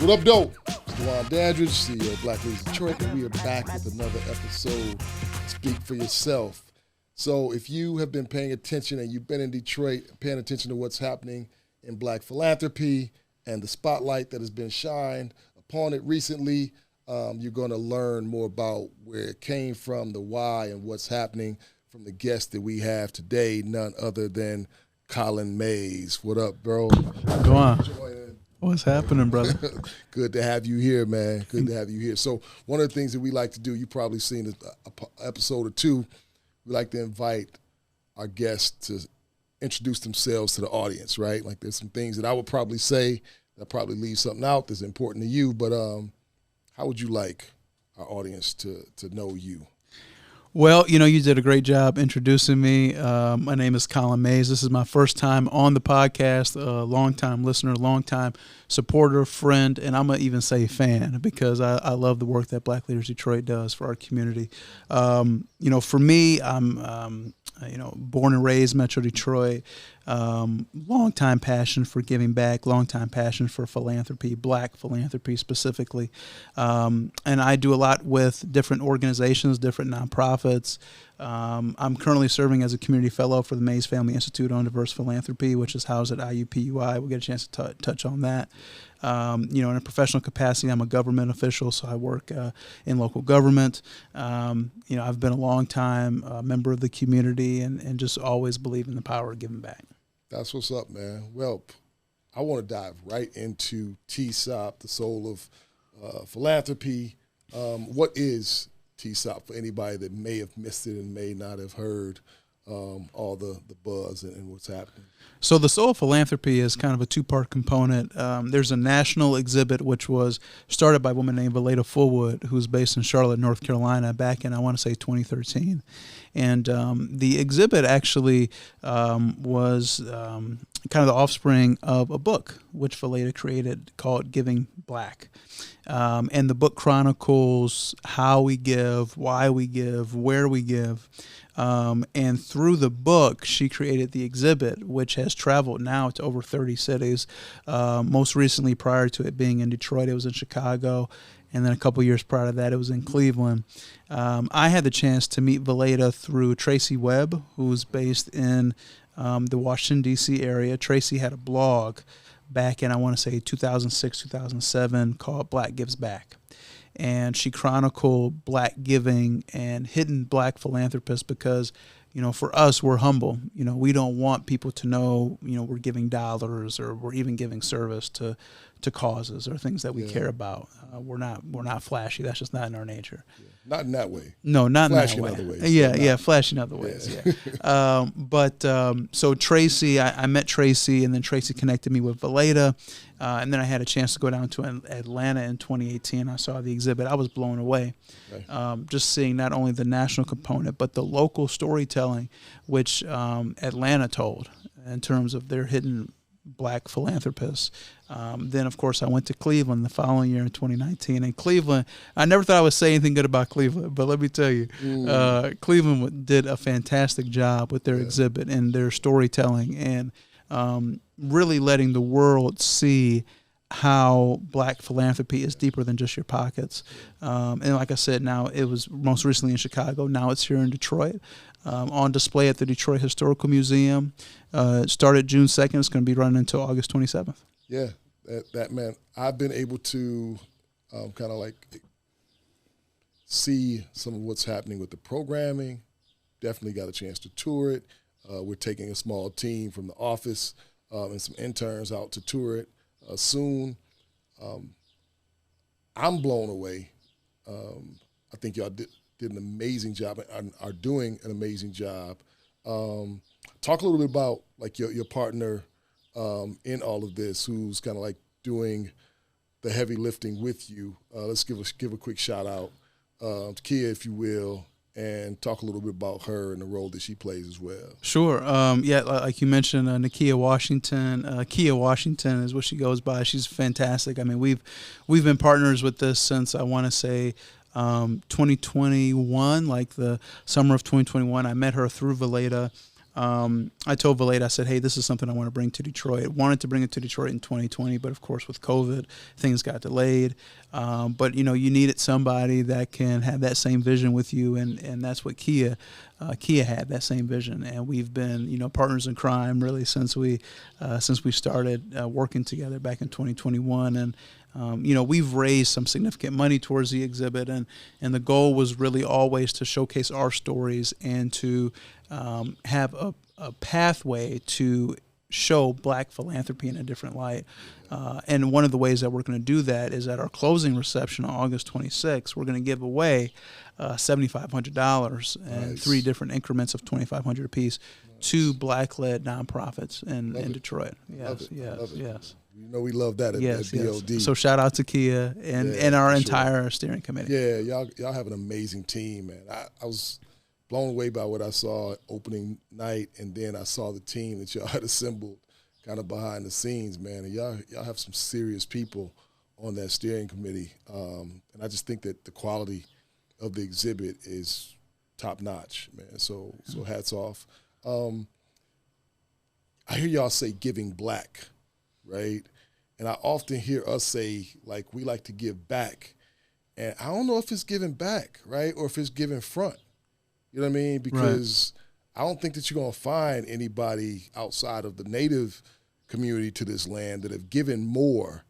What up, dope? It's Dwan Dandridge, CEO of Black Leaders Detroit, and we are back with another episode, Speak for Yourself. So if you have been paying attention and you've been in Detroit, paying attention to what's happening in Black philanthropy and the spotlight that has been shined upon it recently, you're going to learn more about where it came from, the why, and what's happening from the guest that we have today, none other than Collin Mays. What up, bro? Go on. What's happening, brother? Good to have you here, man. Good to have you here. So one of the things that we like to do, you've probably seen an episode or two, we like to invite our guests to introduce themselves to the audience, right? Like there's some things that I would probably say that probably leave something out that's important to you, but how would you like our audience to know you? Well, you did a great job introducing me. My name is Collin Mays. This is my first time on the podcast, a long-time listener, long-time supporter, friend, and I'm going to even say fan because I love the work that Black Leaders Detroit does for our community. For me, I'm born and raised Metro Detroit, long-time passion for giving back, long-time passion for philanthropy, Black philanthropy specifically. And I do a lot with different organizations, different nonprofits. I'm currently serving as a community fellow for the Mays Family Institute on Diverse Philanthropy, which is housed at IUPUI. We'll get a chance to touch on that. In a professional capacity, I'm a government official, so I work in local government. I've been a long time member of the community and just always believe in the power of giving back. That's what's up, man. Well, I want to dive right into TSOP, the Soul of Philanthropy. What is TSOP for anybody that may have missed it and may not have heard all the buzz and what's happening? So the Soul of Philanthropy is kind of a two-part component. There's a national exhibit which was started by a woman named Valeda Fullwood, who's based in Charlotte, North Carolina, back in, I want to say, 2013. And the exhibit actually was kind of the offspring of a book which Valeda created called Giving Black. And the book chronicles how we give, why we give, where we give. And through the book, she created the exhibit, which has traveled now to over 30 cities. Most recently, prior to it being in Detroit, it was in Chicago. And then a couple years prior to that, it was in Cleveland. I had the chance to meet Valeda through Tracy Webb, who's based in the Washington, D.C. area. Tracy had a blog back in, I want to say, 2006, 2007 called Black Gives Back. And she chronicled Black giving and hidden Black philanthropists because, for us, we're humble. We don't want people to know, we're giving dollars or we're even giving service to causes or things that we care about. We're not flashy. That's just not in our nature. Yeah. Not in that way. No, not flashing in that way. Other ways. Yeah, flashing other ways. Yeah. So Tracy, I met Tracy, and then Tracy connected me with Valeda, and then I had a chance to go down to Atlanta in 2018. I saw the exhibit. I was blown away, just seeing not only the national component but the local storytelling, which Atlanta told in terms of their hidden Black philanthropists. Then, of course, I went to Cleveland the following year in 2019. And Cleveland, I never thought I would say anything good about Cleveland, but let me tell you, Cleveland did a fantastic job with their exhibit and their storytelling and really letting the world see how Black philanthropy is deeper than just your pockets. And like I said, now it was most recently in Chicago. Now it's here in Detroit. On display at the Detroit Historical Museum. It started June 2nd. It's going to be running until August 27th. Yeah, that man, I've been able to kind of like see some of what's happening with the programming. Definitely got a chance to tour it. We're taking a small team from the office and some interns out to tour it soon. I'm blown away. I think y'all did an amazing job and are doing an amazing job. Talk a little bit about like your partner in all of this, who's kind of like doing the heavy lifting with you. Let's give a quick shout out to Kia, if you will, and talk a little bit about her and the role that she plays as well. Sure. Like you mentioned, Nakia Washington. Kia Washington is what she goes by. She's fantastic. I mean, we've been partners with this since, I want to say, 2021, like the summer of 2021. I met her through Valeda. I told Valeda, I said, hey, this is something I want to bring to Detroit. Wanted to bring it to Detroit in 2020, but of course with COVID, things got delayed. But you needed somebody that can have that same vision with you, and that's what Kia had, that same vision. And we've been, partners in crime really since we started working together back in 2021. And we've raised some significant money towards the exhibit, and the goal was really always to showcase our stories and to have a pathway to show Black philanthropy in a different light. And one of the ways that we're going to do that is at our closing reception on August 26th, we're going to give away $7,500 and 3 different increments of $2,500 apiece to Black-led nonprofits in Detroit. Yes. We love that at BLD. Yes. So shout out to Kia and our entire steering committee. Yeah, y'all have an amazing team, man. I was blown away by what I saw opening night, and then I saw the team that y'all had assembled kind of behind the scenes, man. And y'all have some serious people on that steering committee. And I just think that the quality of the exhibit is top notch, man. So hats off. I hear y'all say giving black, right? And I often hear us say, like, we like to give back. And I don't know if it's giving back, right, or if it's giving front. You know what I mean? Because I don't think that you're going to find anybody outside of the native community to this land that have given more.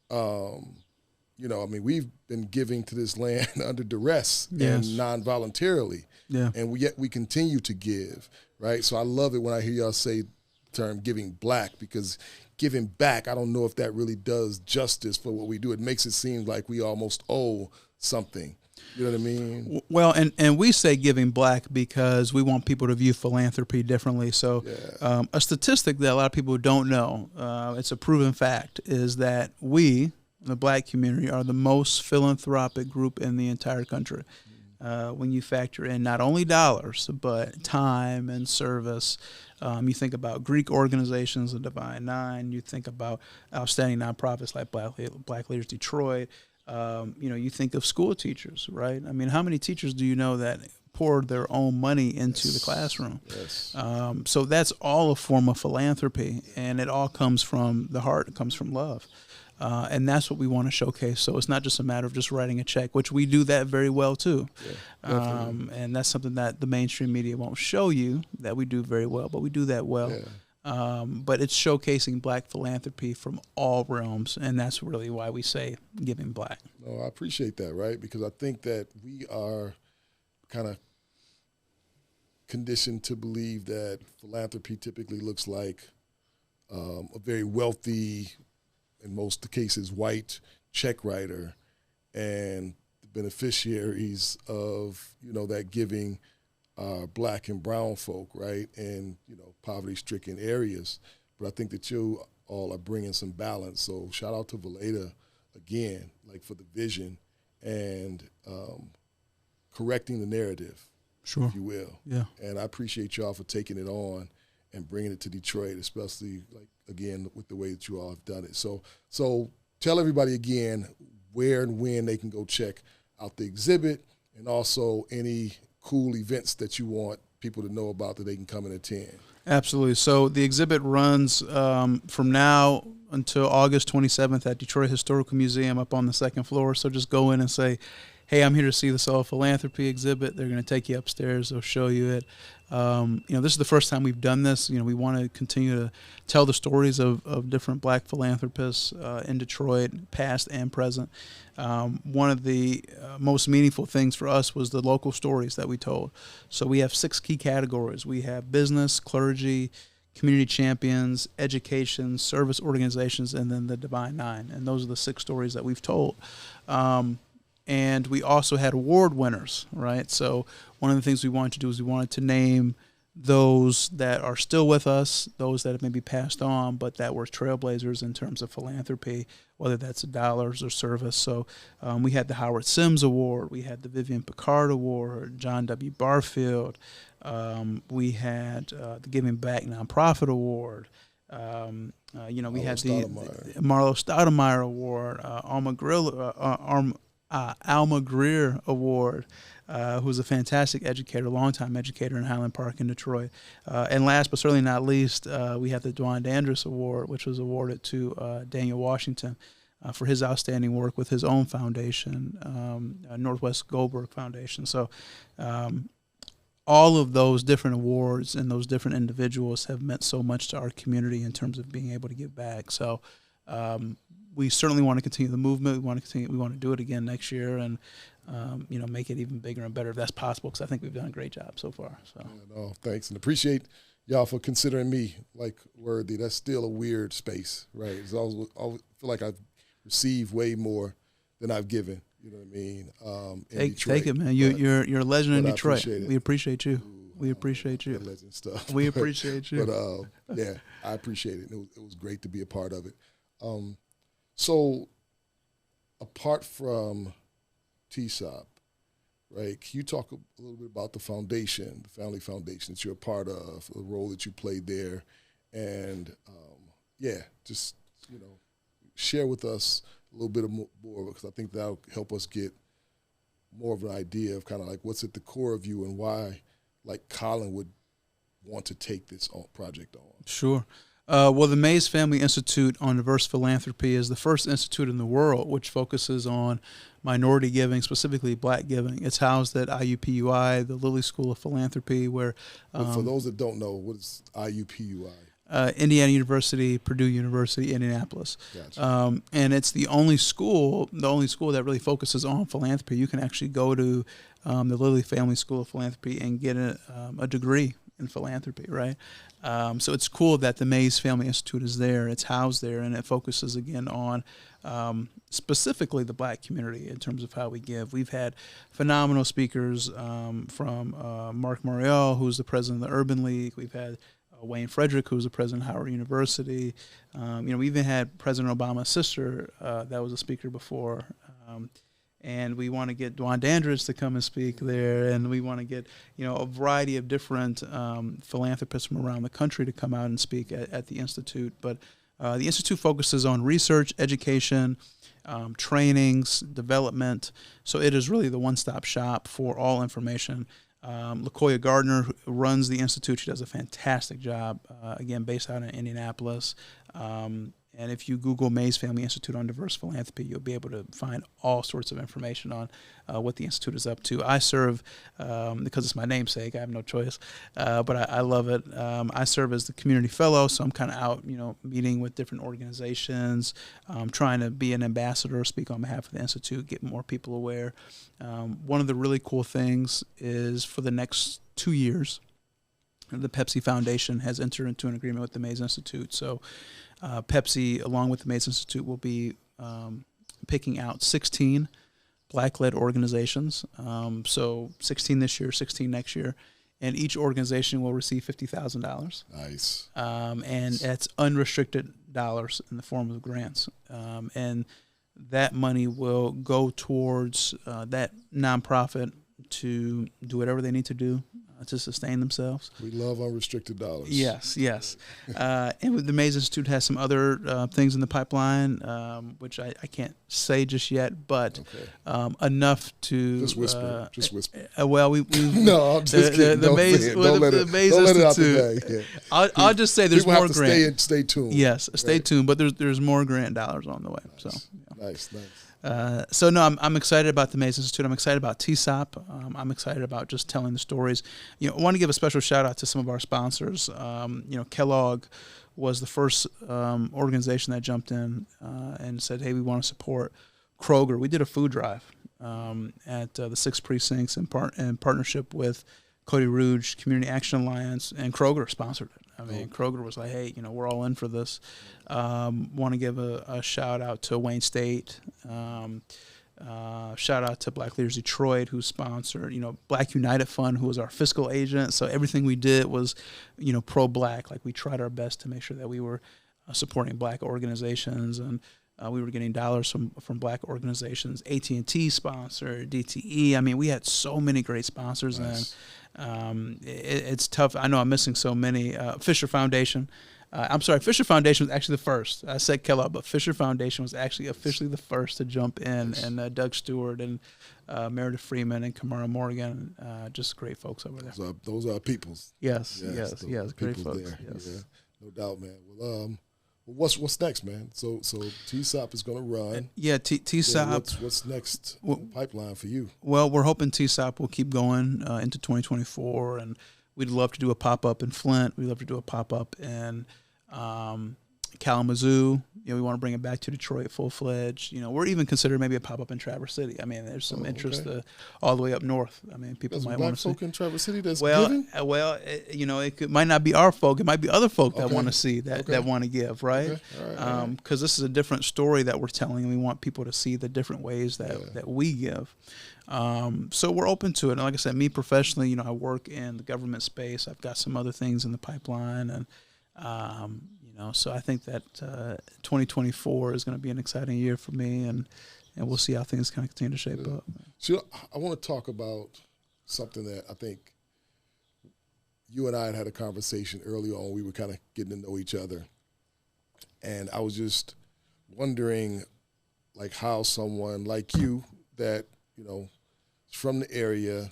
We've been giving to this land under duress and non-voluntarily. Yeah. And yet we continue to give, right? So I love it when I hear y'all say the term giving black, because giving back, I don't know if that really does justice for what we do. It makes it seem like we almost owe something. You know what I mean? Well, and we say giving black because we want people to view philanthropy differently. So a statistic that a lot of people don't know, it's a proven fact, is that we, the Black community, are the most philanthropic group in the entire country. When you factor in not only dollars, but time and service. You think about Greek organizations, the Divine Nine. You think about outstanding nonprofits like Black Leaders Detroit. You think of school teachers, right? I mean, how many teachers do you know that poured their own money into the classroom? Yes. So that's all a form of philanthropy, and it all comes from the heart. It comes from love. And that's what we want to showcase. So it's not just a matter of just writing a check, which we do that very well too. Yeah, and that's something that the mainstream media won't show you that we do very well, but we do that well. Yeah. But it's showcasing Black philanthropy from all realms, and that's really why we say giving black. No, I appreciate that, right? Because I think that we are kind of conditioned to believe that philanthropy typically looks like a very wealthy, in most cases, white check writer, and the beneficiaries of, that giving are Black and brown folk, right, and, poverty-stricken areas. But I think that you all are bringing some balance. So shout out to Valeda again, for the vision and correcting the narrative, if you will. Yeah. And I appreciate y'all for taking it on and bringing it to Detroit, especially, again, with the way that you all have done it. So tell everybody again where and when they can go check out the exhibit, and also any cool events that you want people to know about that they can come and attend. Absolutely. So the exhibit runs from now until August 27th at Detroit Historical Museum up on the 2nd floor. So just go in and say, hey, I'm here to see the Soul of Philanthropy exhibit. They're going to take you upstairs. They'll show you it. This is the first time we've done this. We want to continue to tell the stories of different Black philanthropists in Detroit, past and present. One of the most meaningful things for us was the local stories that we told. So we have 6 key categories. We have business, clergy, community champions, education, service organizations, and then the Divine Nine. And those are the 6 stories that we've told. And we also had award winners, right? So one of the things we wanted to do is we wanted to name those that are still with us, those that have maybe passed on, but that were trailblazers in terms of philanthropy, whether that's dollars or service. So we had the Howard Sims Award, we had the Vivian Pickard Award, John W. Barfield, we had the Giving Back Nonprofit Award. We had the Marlo Stoudemire Award, Alma Greer Award, who's a fantastic educator, longtime educator in Highland Park in Detroit. And last but certainly not least, we have the Dwan Dandris Award, which was awarded to Daniel Washington for his outstanding work with his own foundation, Northwest Goldberg Foundation. So all of those different awards and those different individuals have meant so much to our community in terms of being able to give back. So we certainly want to continue the movement. We want to do it again next year, and make it even bigger and better if that's possible, because I think we've done a great job so far. So thanks, and appreciate y'all for considering me like worthy. That's still a weird space, right? It's always feel like I've received way more than I've given. You know what I mean? Take it, man. You're a legend in Detroit. We appreciate you. We appreciate you. Legend stuff. We appreciate you. But yeah, I appreciate it. It was great to be a part of it. So apart from TSOP, right, can you talk a little bit about the foundation, the family foundation that you're a part of, the role that you played there, and just share with us a little bit more, because I think that'll help us get more of an idea of kind of like what's at the core of you and why, like, Collin would want to take this project on. Sure. Well, the Mays Family Institute on Diverse Philanthropy is the first institute in the world which focuses on minority giving, specifically black giving. It's housed at IUPUI, the Lilly School of Philanthropy, where... for those that don't know, what is IUPUI? Indiana University, Purdue University, Indianapolis. Gotcha. And it's the only school that really focuses on philanthropy. You can actually go to the Lilly Family School of Philanthropy and get a degree in philanthropy, right? So it's cool that the Mays Family Institute is there. It's housed there, and it focuses again on specifically the black community in terms of how we give. We've had phenomenal speakers from Mark Morial, who's the president of the Urban League. We've had Wayne Frederick, who's the president of Howard University. We even had President Obama's sister that was a speaker before. And we want to get Dwan Dandris to come and speak there, and we want to get a variety of different philanthropists from around the country to come out and speak at the Institute. But the Institute focuses on research, education, trainings, development. So it is really the one-stop shop for all information. LaCoya Gardner, who runs the Institute, she does a fantastic job, again, based out in Indianapolis. And if you Google Mays Family Institute on Diverse Philanthropy, you'll be able to find all sorts of information on what the Institute is up to. I serve, because it's my namesake, I have no choice, but I love it. I serve as the community fellow, so I'm kind of out, meeting with different organizations, trying to be an ambassador, speak on behalf of the Institute, get more people aware. One of the really cool things is for the next 2 years, the Pepsi Foundation has entered into an agreement with the Mays Institute. So Pepsi, along with the Mays Institute, will be picking out 16 black-led organizations. So 16 this year, 16 next year. And each organization will receive $50,000. Nice. And that's unrestricted dollars in the form of grants. And that money will go towards that nonprofit to do whatever they need to do to sustain themselves. We love unrestricted dollars. Yes. And the Mays Institute has some other things in the pipeline, which I can't say just yet, but enough to just whisper. Well, we no, I'm just kidding. The Mays Institute. I'll just say there's more grant. Stay tuned. Yes, stay tuned. But there's more grant dollars on the way. Nice. So Nice. So I'm excited about the Mays Institute. I'm excited about TSOP. I'm excited about just telling the stories. I want to give a special shout out to some of our sponsors. Kellogg was the first organization that jumped in and said, "Hey, we want to support Kroger." We did a food drive at the 6 precincts in partnership with Cody Rouge Community Action Alliance, and Kroger sponsored it. I mean, Kroger was like, "Hey, we're all in for this." Want to give a shout out to Wayne State. Shout out to Black Leaders Detroit, who sponsored, Black United Fund, who was our fiscal agent. So everything we did was, pro-Black. Like, we tried our best to make sure that we were supporting Black organizations, and we were getting dollars from Black organizations. AT&T sponsored, DTE. I mean, we had so many great sponsors. Nice. And it's tough. I know I'm missing so many. Fisher Foundation, I'm sorry, Fisher Foundation was actually the first. I said Kellogg, but Fisher Foundation was actually officially the first to jump in, and Doug Stewart and Meredith Freeman and Kamara Morgan, just great folks over there. Those are peoples. Yes, great folks. There. Yes. Yeah, no doubt, man. Well, what's next, man? So TSOP is going to run. Yeah, TSOP. What's next in the pipeline for you? Well, we're hoping TSOP will keep going into 2024, and we'd love to do a pop-up in Flint. We'd love to do a pop-up in Kalamazoo. We want to bring it back to Detroit full-fledged. We're even considering maybe a pop-up in Traverse City. I mean, there's some interest all the way up north. I mean, people might want to see. Black folk in Traverse City that's giving? It might not be our folk. It might be other folk that want to see, that want to give, right? Okay. All right. Because this is a different story that we're telling, and we want people to see the different ways that we give. So we're open to it. And like I said, me professionally, I work in the government space. I've got some other things in the pipeline, and so I think that 2024 is going to be an exciting year for me, and we'll see how things kind of continue to shape up. So I want to talk about something that I think you and I had a conversation early on. We were kind of getting to know each other, and I was just wondering, like, how someone like you that is from the area,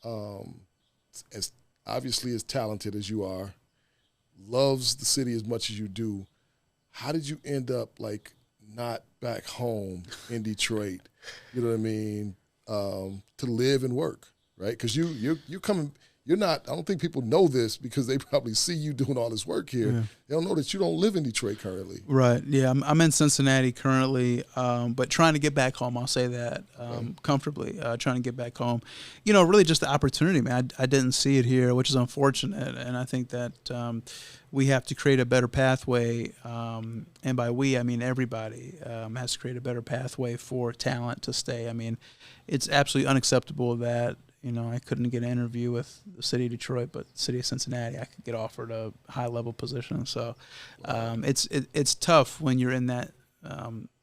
as obviously as talented as you are, loves the city as much as you do, how did you end up like not back home in Detroit, you know what I mean, to live and work, right? Because you're coming, you're not, I don't think people know this because they probably see you doing all this work here. Yeah. They don't know that you don't live in Detroit currently. Right, yeah, I'm in Cincinnati currently, but trying to get back home, I'll say that, comfortably, trying to get back home. Really just the opportunity, man. I didn't see it here, which is unfortunate, and I think that we have to create a better pathway, and by we, I mean everybody has to create a better pathway for talent to stay. I mean, it's absolutely unacceptable that I couldn't get an interview with the city of Detroit, but the city of Cincinnati, I could get offered a high-level position. So it's tough when you're in that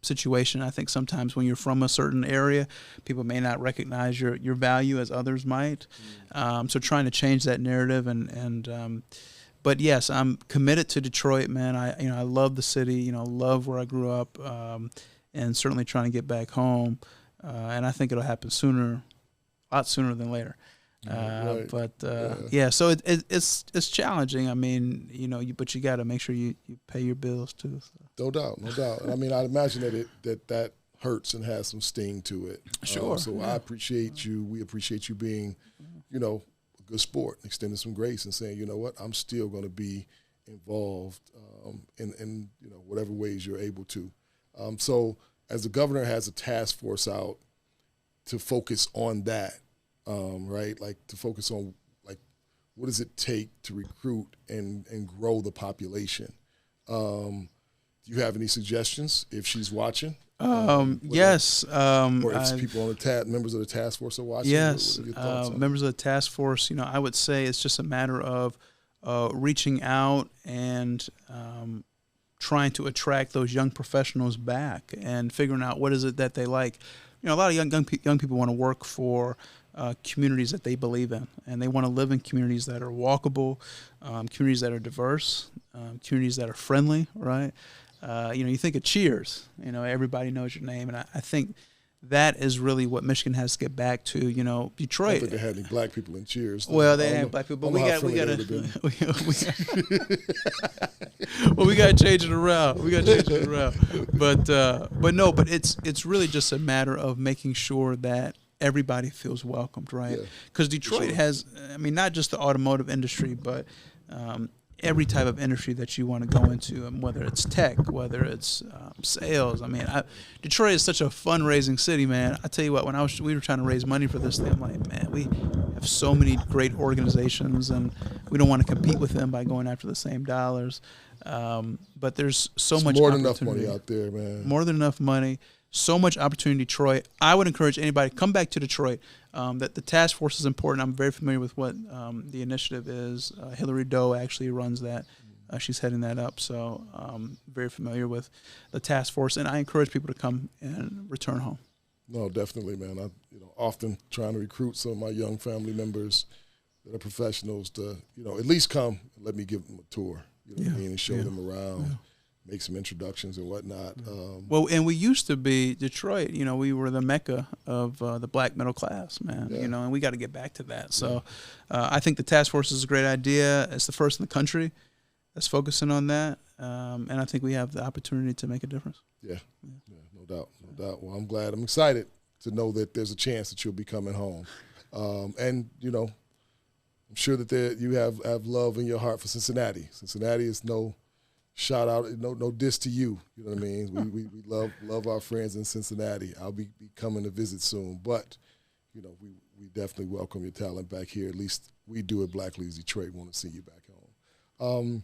situation. I think sometimes when you're from a certain area, people may not recognize your value as others might. So trying to change that narrative but yes, I'm committed to Detroit, man. I love the city, love where I grew up, and certainly trying to get back home. And I think it'll happen a lot sooner than later. Right. But so it's challenging. I mean, but you got to make sure you pay your bills too. So. No doubt. I mean, I imagine that hurts and has some sting to it. Sure. I appreciate you. We appreciate you being, a good sport, extending some grace and saying, you know what, I'm still going to be involved in whatever ways you're able to. So as the governor has a task force out to focus on that, right? Like to focus on like what does it take to recruit and grow the population? Do you have any suggestions if she's watching? Yes. Or if people on the members of the task force are watching? Yes. What are your thoughts on members of the task force, I would say it's just a matter of reaching out and trying to attract those young professionals back and figuring out what is it that they like. A lot of young people want to work for communities that they believe in, and they want to live in communities that are walkable, communities that are diverse, communities that are friendly, right? You think of Cheers, everybody knows your name, and I think that is really what Michigan has to get back to. Detroit. I don't think they had any black people in Cheers. Well, they didn't have black people, but we got to change it around. But it's really just a matter of making sure that everybody feels welcomed, right? Because Detroit has, not just the automotive industry, but every type of industry that you want to go into, and whether it's tech, whether it's sales. Detroit is such a fundraising city, man. I tell you what, when we were trying to raise money for this thing, I'm like, man, we have so many great organizations, and we don't want to compete with them by going after the same dollars. But there's much more than enough money out there, man. More than enough money. So much opportunity in Detroit. I would encourage anybody to come back to Detroit. That the task force is important. I'm very familiar with what the initiative is. Hillary Doe actually runs that. She's heading that up. So very familiar with the task force. And I encourage people to come and return home. No, definitely, man. I often trying to recruit some of my young family members that are professionals to, at least come and let me give them a tour. you know what I mean, and show them around, make some introductions and whatnot. Well, and we used to be Detroit. You know, we were the mecca of the black middle class, man. You know, and we got to get back to that. So, I think the task force is a great idea. It's the first in the country that's focusing on that, and I think we have the opportunity to make a difference. Yeah, no doubt. Well, I'm glad. I'm excited to know that there's a chance that you'll be coming home, and you know, I'm sure that you have love in your heart for Cincinnati. Cincinnati is no shout out, no diss to you. You know what I mean? We love our friends in Cincinnati. I'll be coming to visit soon, but you know, we definitely welcome your talent back here. At least we do at Black Leaders Detroit. Want to see you back home.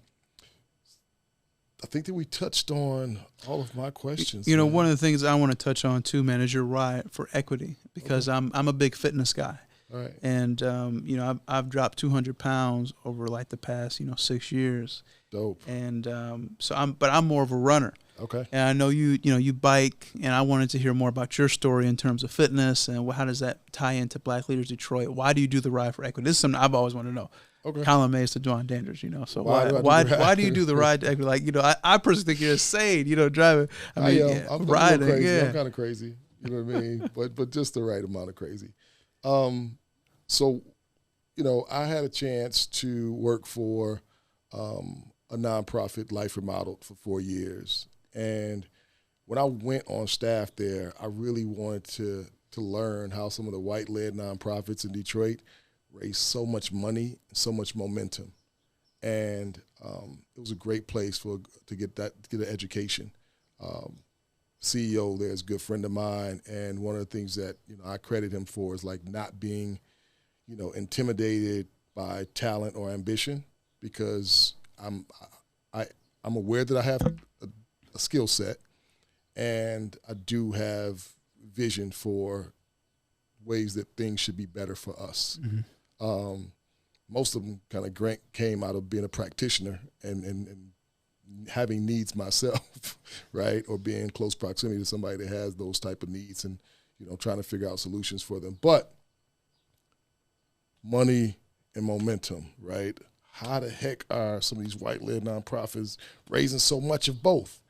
I think that we touched on all of my questions. You know, one of the things I want to touch on too, man, is your ride for equity, because I'm a big fitness guy. All right. And you know, I've dropped 200 pounds over like the past 6 years. Dope. And so I'm more of a runner. Okay. And I know you bike, and I wanted to hear more about your story in terms of fitness and how does that tie into Black Leaders Detroit? Why do you do the ride for equity? This is something I've always wanted to know. Okay. Collin Mays to Dwan Dandridge, So why do you do the ride to equity? Like, I personally think you're insane, driving. I'm riding. Crazy. Yeah. I'm kind of crazy. You know what I mean? but just the right amount of crazy. So, I had a chance to work for a nonprofit, Life Remodeled, for 4 years. And when I went on staff there, I really wanted to learn how some of the white-led nonprofits in Detroit raise so much money, so much momentum. And it was a great place to get an education. CEO there is a good friend of mine, and one of the things that I credit him for is like not being intimidated by talent or ambition, because I'm aware that I have a skill set, and I do have vision for ways that things should be better for us. Mm-hmm. Most of them kind of came out of being a practitioner and having needs myself, right, or being in close proximity to somebody that has those type of needs, and trying to figure out solutions for them. But money and momentum, right? How the heck are some of these white-led nonprofits raising so much of both?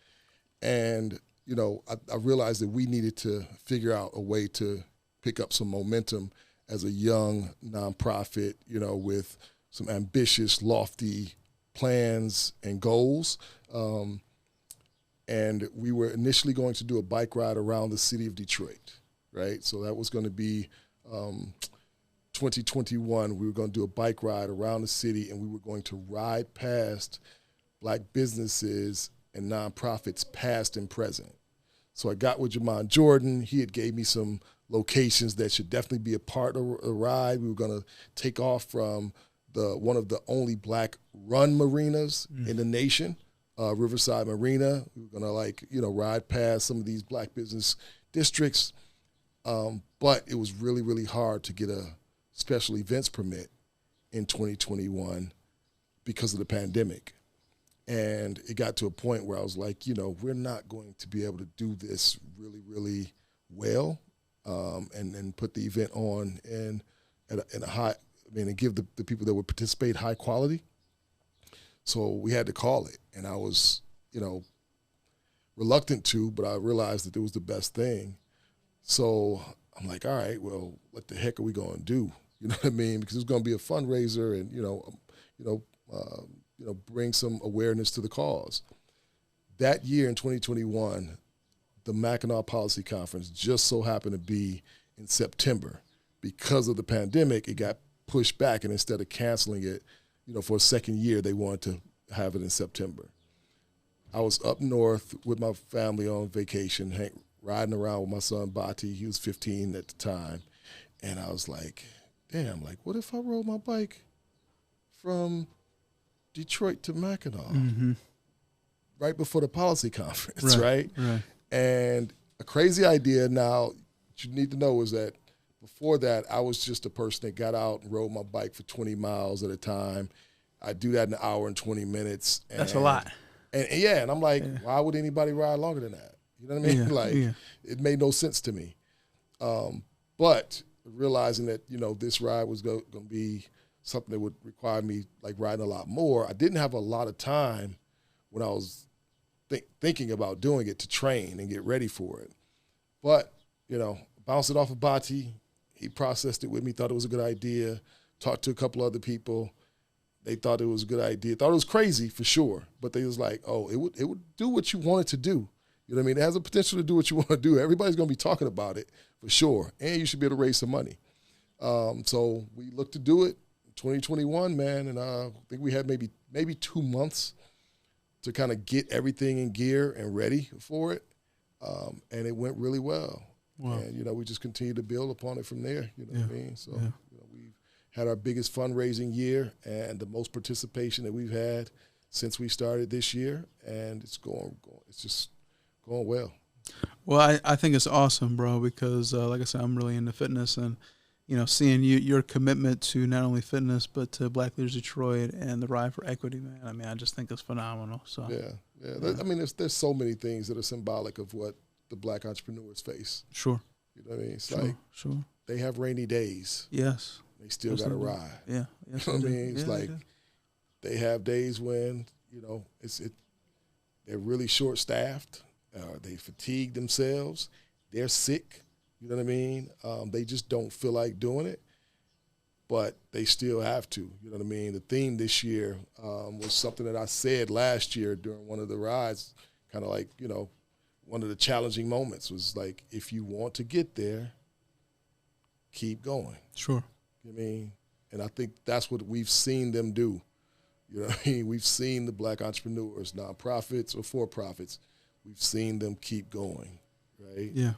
And, I realized that we needed to figure out a way to pick up some momentum as a young nonprofit, with some ambitious, lofty plans and goals. And we were initially going to do a bike ride around the city of Detroit, right? So that was going to be 2021. We were going to do a bike ride around the city, and we were going to ride past Black businesses and nonprofits past and present. So I got with Jamon Jordan. He had gave me some locations that should definitely be a part of a ride. We were going to take off from one of the only Black run marinas in the nation, Riverside Marina. We were going to ride past some of these Black business districts. But it was really, really hard to get a special events permit in 2021 because of the pandemic. And it got to a point where I was like, we're not going to be able to do this really, really well, and put the event on in a high, and give the people that would participate high quality. So we had to call it. And I was, reluctant to, but I realized that it was the best thing. So I'm like, all right, well, what the heck are we going to do? You know what I mean? Because it's going to be a fundraiser, and bring some awareness to the cause. That year in 2021, the Mackinac Policy Conference just so happened to be in September. Because of the pandemic, it got pushed back, and instead of canceling it, for a second year, they wanted to have it in September. I was up north with my family on vacation, riding around with my son Bati. He was 15 at the time, and I was like, damn, what if I rode my bike from Detroit to Mackinac, right before the policy conference, right? And a crazy idea. Now, what you need to know is that before that, I was just a person that got out and rode my bike for 20 miles at a time. I do that in an hour and 20 minutes. And, that's a lot. And I'm like, why would anybody ride longer than that? You know what I mean? It made no sense to me. But realizing that, this ride was going to be something that would require me like riding a lot more. I didn't have a lot of time when I was thinking about doing it to train and get ready for it. But, bounced it off of Bati. He processed it with me, thought it was a good idea, talked to a couple other people. They thought it was a good idea. Thought it was crazy for sure, but they was like, oh, it would do what you want it to do. You know what I mean? It has the potential to do what you want to do. Everybody's going to be talking about it for sure, and you should be able to raise some money. So we looked to do it in 2021, man, and I think we had maybe 2 months to kind of get everything in gear and ready for it, and it went really well. Wow. And, we just continue to build upon it from there, what I mean? So we've had our biggest fundraising year and the most participation that we've had since we started this year, and it's just going well. Well, I think it's awesome, bro, because like I said, I'm really into fitness, and seeing your commitment to not only fitness but to Black Leaders Detroit and the Ride for Equity, man. I mean, I just think it's phenomenal. So yeah. I mean, there's so many things that are symbolic of what the Black entrepreneurs face. Sure. You know what I mean? It's they have rainy days. Yes. They still got to ride. Yeah. Yes, you know what I mean? It's they have days when they're really short-staffed. They fatigue themselves. They're sick. You know what I mean? They just don't feel like doing it, but they still have to. You know what I mean? The theme this year was something that I said last year during one of the rides, kind of like, one of the challenging moments was like, if you want to get there, keep going. Sure. You know what I mean? And I think that's what we've seen them do. You know what I mean? We've seen the Black entrepreneurs, nonprofits or for-profits, we've seen them keep going, right? Yeah.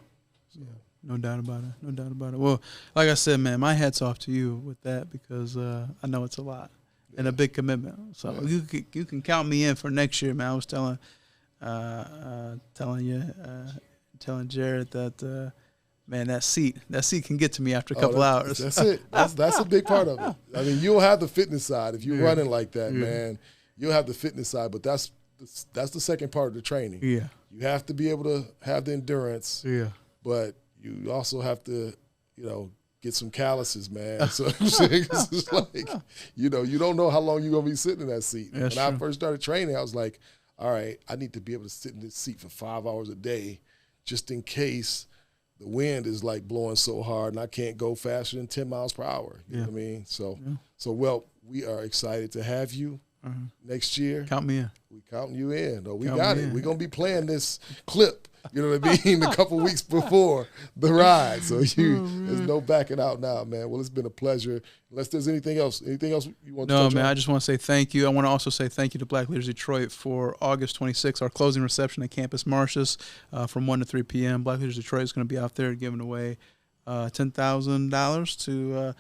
Yeah. No doubt about it. Well, like I said, man, my hat's off to you with that because I know it's a lot and a big commitment. So you can count me in for next year, man. I was telling Jared that man, that seat can get to me after a couple hours. That's it. That's a big part of it. I mean, you'll have the fitness side if you're running like that, man. You'll have the fitness side, but that's the second part of the training. Yeah, you have to be able to have the endurance. Yeah, but you also have to, get some calluses, man. So it's like, you don't know how long you're gonna be sitting in that seat. That's when true. I first started training, I was like, all right, I need to be able to sit in this seat for 5 hours a day, just in case the wind is like blowing so hard and I can't go faster than 10 miles per hour. You know what I mean? So, well, we are excited to have you next year. Count me in. We counting you in. We Count got me it. in. We're going to be playing this clip, you know what I mean, a couple weeks before the ride. So there's no backing out now, man. Well, it's been a pleasure. Unless there's anything else you want to touch on? No, man, I just want to say thank you. I want to also say thank you to Black Leaders Detroit for August 26th, our closing reception at Campus Martius from 1 to 3 p.m. Black Leaders Detroit is going to be out there giving away $10,000 to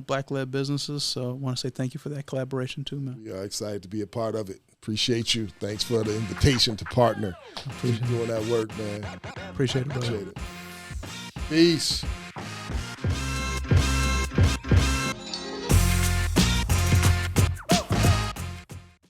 Black-led businesses. So I want to say thank you for that collaboration too, man. We are excited to be a part of it. Appreciate you. Thanks for the invitation to partner. Keep doing that work, man. Appreciate it, brother. Appreciate it. Peace.